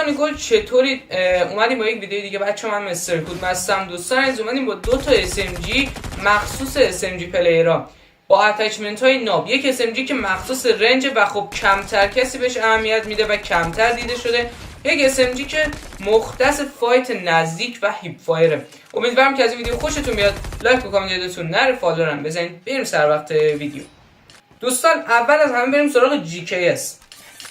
دوستان گل چطوری؟ اومدیم با یک ویدیو دیگه بچه من مستر کود مستم. دوستان از اومدیم با دو تا SMG مخصوص SMG پلیرها با اتچمنت های ناب. یک SMG که مخصوص رنج و خب کمتر کسی بهش اهمیت میده و کمتر دیده شده، یک SMG که مختص فایت نزدیک و هیپ فایره. امیدوارم که از این ویدیو خوشتون بیاد. لایک و کامنت یادتون نره، فالو هم بزنید. بریم سر وقت ویدیو. دوستان اول از همه بریم سراغ GKS.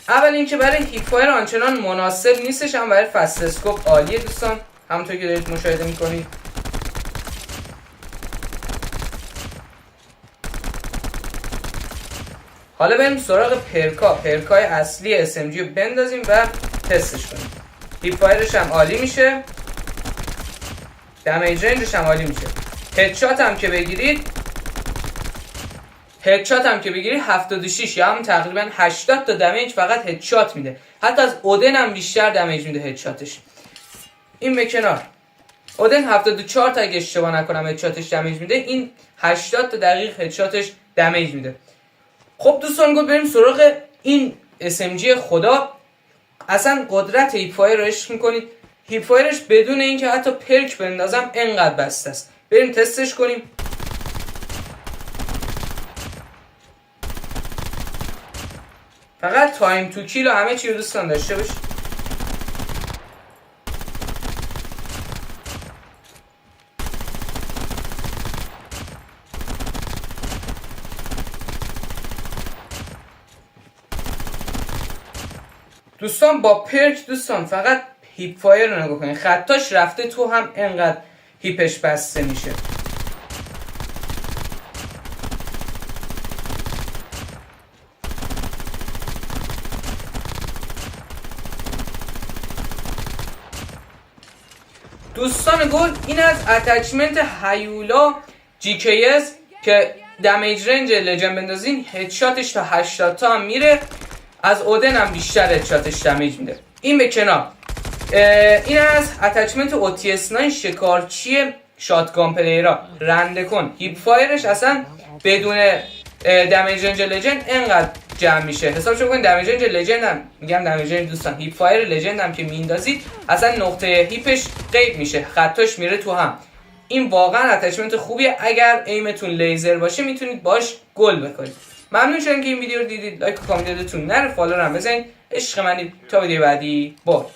اول اینکه برای هیپ فایر آنچنان مناسب نیستش، هم برای فست اسکوپ عالیه دوستان، همونطور که دارید مشاهده میکنید. حالا بریم سراغ پرکای اصلی SMG رو بندازیم و تستش کنیم. هیپ فایرش هم عالی میشه، دمیج رنجش هم عالی میشه. هدشات هم که بگیرید 76 یا هم تقریبا 80 تا دمیج فقط هدشات میده. حتی از اودن هم بیشتر دمیج میده هدشاتش. این به کنار، اودن 74 تا اگه اشتباه نکنم هدشاتش دمیج میده، این 80 تا دقیق هدشاتش دمیج میده. خب دوستان گفت بریم سراغ این SMG خدا. اصلا قدرت هیپ فایر رو عشق میکنید. هیپ فایرش بدون اینکه حتی پرک بندازم انقدر بسته است. بریم تستش کنیم. فقط تایم تو کیل و همه چی رو دوستان داشته باش. دوستان با پرک دوستان فقط هیپ فایر رو نگاه کنید، خطاش رفته تو هم انقدر هیپش بسته میشه. دوستان گل این از اتچمنت هیولا GKS که دمیج رنج لجن بندازین هدشاتش تا 80 تا هم میره، از اودن هم بیشتر هدشاتش دمیج میده. این به کنار، این از اتچمنت OTS9 شکارچی شاتگان پلیرها رنده کن. هیپ فایرش اصلا بدون دمیج رنج لجن انقدر جمع میشه. حسابش بکنید دمیج رنج لجند هم، میگم دمیج رنج دوستان، هیپ فایر لجند هم که میندازید اصلا نقطه هیپش غیب میشه، خطاش میره تو هم. این واقعا اتچمنت خوبیه. اگر ایمتون لیزر باشه میتونید باش گل بکنید. ممنون شدم که این ویدیو رو دیدید. لایک و کامنت یادتون نره، فالو هم بزنید. عشق منید. تا ویدیو بعدی. با